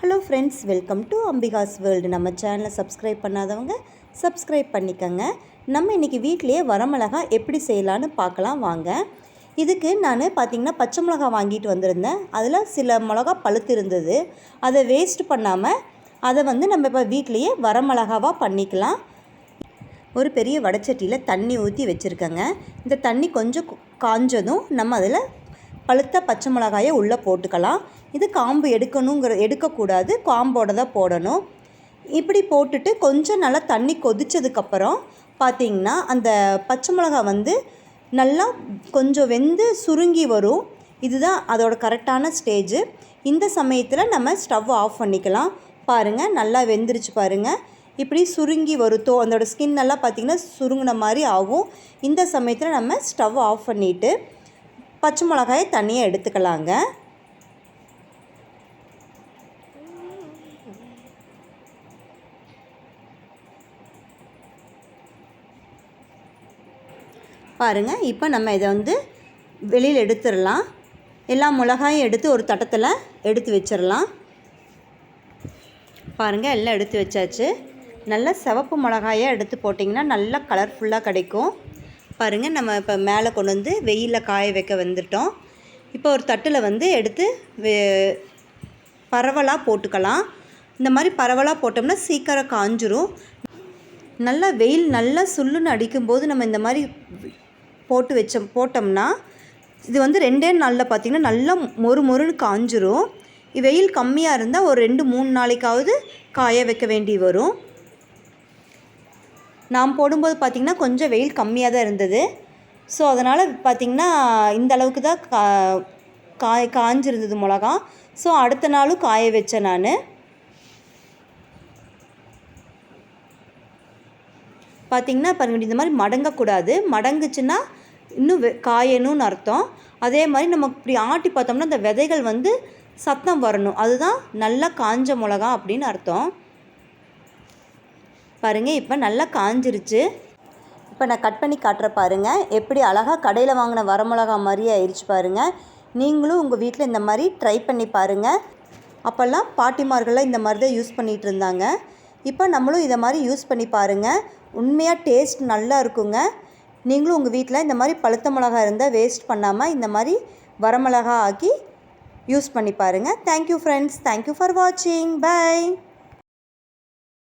Hello friends, welcome to Ambika's world. நம்ம சேனலை subscribe பண்ணாதவங்க சப்ஸ்கிரைப் பண்ணிக்கோங்க. நம்ம இன்றைக்கி வீட்டிலையே வரமிளகா எப்படி செய்யலான்னு பார்க்கலாம் வாங்க. இதுக்கு நான் பார்த்திங்கன்னா பச்சை மிளகா வாங்கிட்டு வந்திருந்தேன். அதில் சில மிளகா பழுத்து இருந்தது. அதை வேஸ்ட் பண்ணாமல் அதை நம்ம இப்போ வீட்டிலையே வரமிளகாவாக பண்ணிக்கலாம். ஒரு பெரிய வடைச்சட்டியில் தண்ணி ஊற்றி வச்சுருக்கேங்க. இந்த தண்ணி கொஞ்சம் காஞ்சதும் நம்ம அதில் பழுத்த பச்சை மிளகாயை உள்ளே போட்டுக்கலாம். இது காம்பு எடுக்கக்கூடாது, காம்போடு தான் போடணும். இப்படி போட்டுட்டு கொஞ்சம் நல்லா தண்ணி கொதித்ததுக்கப்புறம் பார்த்திங்கன்னா அந்த பச்சை மிளகா நல்லா கொஞ்சம் வெந்து சுருங்கி வரும். இதுதான் அதோட கரெக்டான ஸ்டேஜு. இந்த சமயத்தில் நம்ம ஸ்டவ் ஆஃப் பண்ணிக்கலாம். பாருங்கள், நல்லா வெந்துருச்சு பாருங்கள். இப்படி சுருங்கி வருத்தோ அதோட ஸ்கின் எல்லாம் பார்த்திங்கன்னா சுருங்கின மாதிரி ஆகும். இந்த சமயத்தில் நம்ம ஸ்டவ் ஆஃப் பண்ணிவிட்டு பச்சை மிளகாயை தனியாக எடுத்துக்கலாங்க. பாருங்கள், இப்போ நம்ம இதை வெளியில் எடுத்துடலாம். எல்லா மிளகாயும் எடுத்து ஒரு தட்டத்தில் எடுத்து வச்சிடலாம். பாருங்கள், எல்லாம் எடுத்து வச்சாச்சு. நல்ல சிவப்பு மிளகாயை எடுத்து போட்டிங்கன்னா நல்லா கலர்ஃபுல்லாக கிடைக்கும். பாருங்கள், நம்ம இப்போ மேலே கொண்டு வெயிலில் காய வைக்க வந்துட்டோம். இப்போ ஒரு தட்டில் எடுத்து பரவலாக போட்டுக்கலாம். இந்த மாதிரி பரவலாக போட்டோம்னா சீக்கிரம் காஞ்சிரும். நல்லா வெயில் நல்லா சுள்ளுன்னு அடிக்கும்போது நம்ம இந்த மாதிரி போட்டோம்னா இது 2 நாளில் பார்த்திங்கன்னா நல்லா மொறுன்னு காஞ்சிரும். வெயில் கம்மியாக இருந்தால் ஒரு 2-3 நாளைக்காவது காய வைக்க வேண்டி வரும். நான் போடும்போது பார்த்திங்கன்னா கொஞ்சம் வெயில் கம்மியாக தான் இருந்தது. ஸோ அதனால் பார்த்திங்கன்னா இந்த அளவுக்கு தான் காஞ்சிருந்தது மிளகா. ஸோ அடுத்த நாளும் காய வச்சேன் நான். பார்த்திங்கன்னா பாருங்கள், இந்த மாதிரி மடங்கக்கூடாது. மடங்குச்சுன்னா இன்னும் காயணும்னு அர்த்தம். அதே மாதிரி நம்ம இப்படி ஆட்டி பார்த்தோம்னா இந்த விதைகள் சத்தம் வரணும். அதுதான் நல்லா காஞ்ச மிளகா அப்படின்னு அர்த்தம். பாருங்கள், இப்போ நல்லா காஞ்சிருச்சு. இப்போ நான் கட் பண்ணி காட்டுற பாருங்கள், எப்படி அழகாக கடையில் வாங்கின வரமிளகா மாதிரியே ஆயிடுச்சு பாருங்கள். நீங்களும் உங்கள் வீட்டில் இந்த மாதிரி ட்ரை பண்ணி பாருங்கள். அப்போல்லாம் பாட்டிமார்கள்லாம் இந்த மாதிரி தான் யூஸ் பண்ணிகிட்டு இருந்தாங்க. இப்போ நம்மளும் இதை மாதிரி யூஸ் பண்ணி பாருங்கள். உண்மையாக டேஸ்ட் நல்லா இருக்குங்க. நீங்களும் உங்கள் வீட்டில் இந்த மாதிரி பழுத்த மிளகா இருந்தால் வேஸ்ட் பண்ணாமல் இந்த மாதிரி வரமிளகா ஆக்கி யூஸ் பண்ணி பாருங்கள். தேங்க்யூ ஃப்ரெண்ட்ஸ், தேங்க்யூ ஃபார் வாட்சிங். பை.